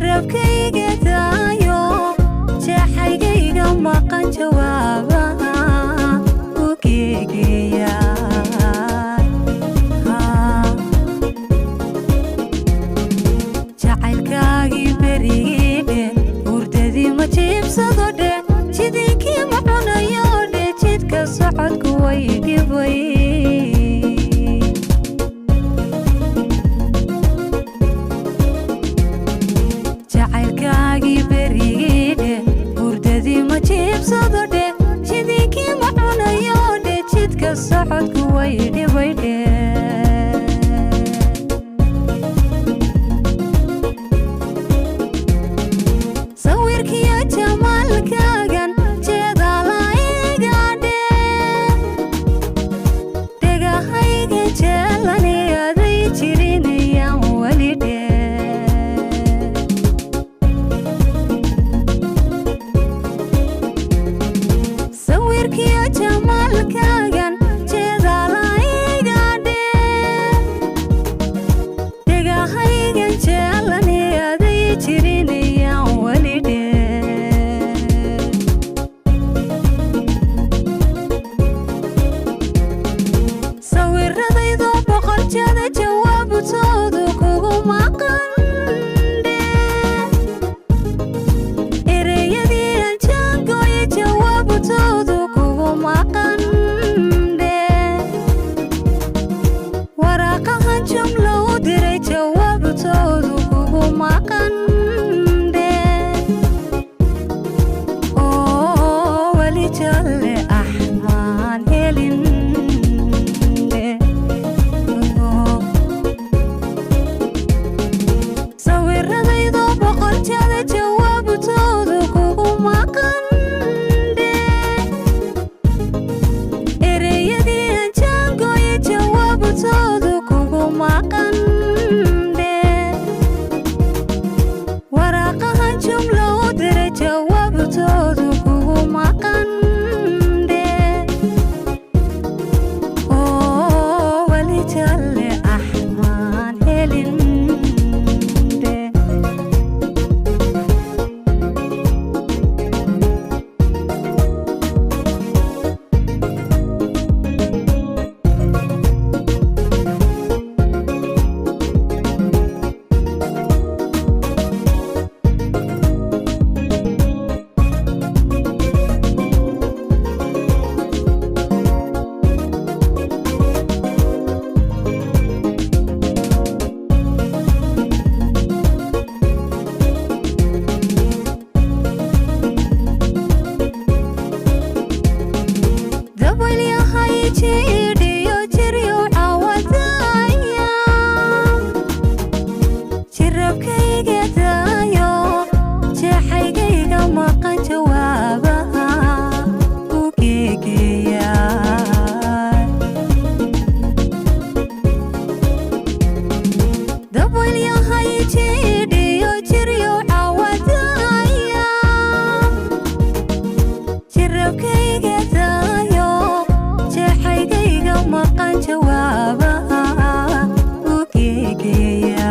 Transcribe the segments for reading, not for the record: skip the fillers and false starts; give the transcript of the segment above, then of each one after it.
jirabkayga daayo jeexaygayga maqan jawaabaha u geegeeya jacaylkaagii berigii hurdadii ma jiibsado dhe jidinkii ma cunayo dhe jidka socodku way dhibay jacaylkaagii berigii hurdadii ma jiibsado dhe jidinkii ma cunayo dhe jidka socodku way dhibay dhe sawirkiyo jamaalkaagan jeedaalaigadhe dhegahayga jeelani aday jirinayaan weli dhe sawirkiyo jamaalkaagan jeedaalaigadhe dhegahayga jeelani aday jirinayaan weli dhe sawiradaydo boqorjada jawaabtoodu kugu maqan dhe ereyadii aan jaangooye jawaabtoodu kugu maqan dhe waraaqahan jumlo u diray jawaabtoodu kugu maqan dhe oo weli jalle axmaan helin sawiradaydo boqorjada jawaabtoodu kugu maqan dhe ereyadii aan jaangooye jawaabtoodu kugu maqan dhe waraaqahan jumlo u diray jawaabtoodu kugu maqan dhe oo weli jalle axmaan helin dabalyahay jiidhiyo jiryo cawadaya jirabkayga daayo jeexaygayga maqan jawaabaha u geegeeya dabalyahay jiidhiyo jiryo cawadaya jirabkayga daayo jeexaygayga maqan jawaabaha u geegeeya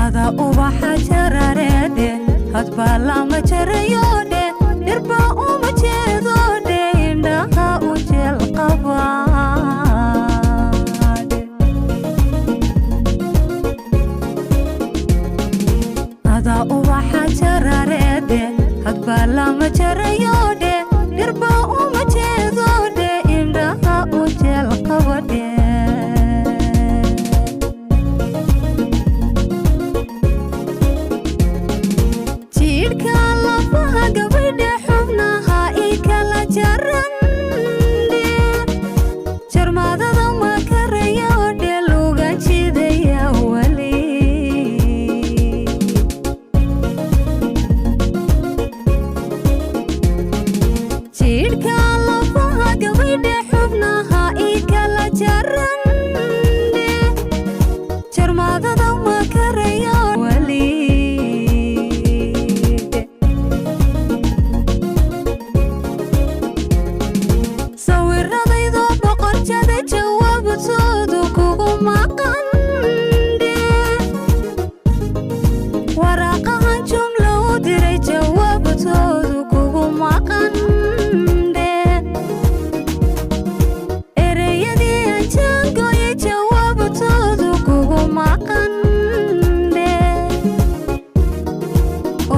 ada ubaxa jarareedhe hadbaa lama jarayo dhe dhirba uma jeedo dhe indhaha u jeel qabaadhe ada ubaxa jarareedhe hadbaa lama jarayo dhe dhirba uma jeedo dhe indhaha u jeel qabadhe jiidhka maqande waraqahan jumla u diray jawaabtoodu kugu maqande ereyadii aan jaangooyay jawaabtoodu kugu maqande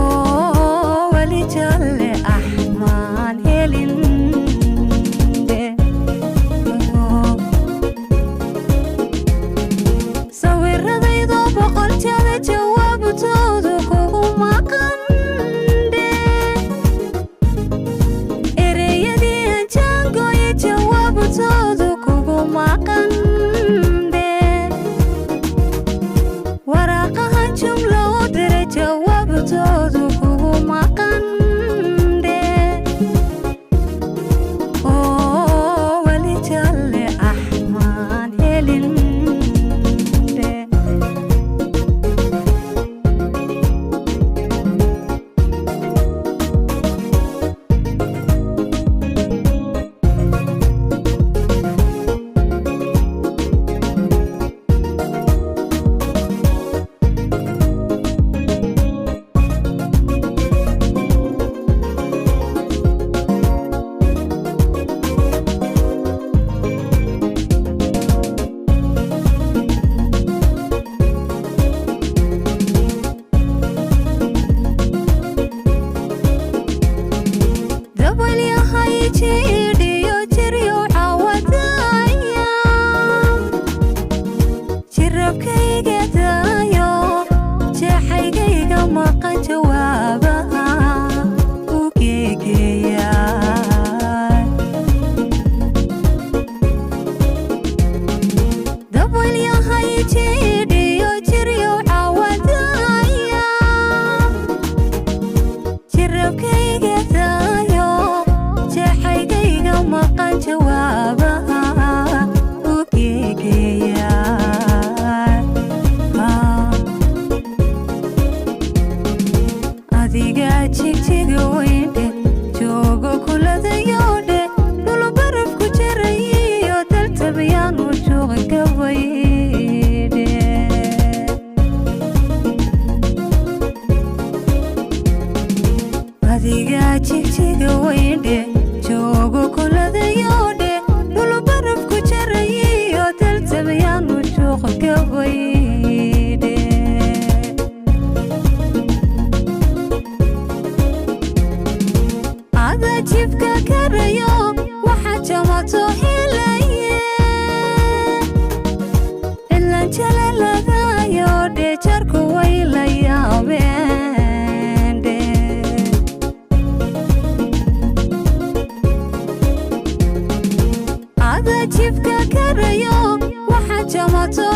oo wali jalle maan helin sawirradaydo boqol jeer jawaabtoodu kugu maqande ereyadii aan jaangooyay jawaabtoodu kugu maqande waraqahan jumla u diray jawaabtoodu kugu maqande oo wali jalle maan helin adiga jigjiga weyndhe joogo kuladayodhe dhul baraf ku jarayiyo daltabayaan u jooga gabaydhe adiga jigjiga weyndhe joogo kuladayodhe dhul baraf ku jarayiyo daltabayaan u jooga gabaydhe ada jifka karayo waxa jamato helaye ilan jalaladayo dhe jarku way la yaabende ada jifka karayo waxa jamato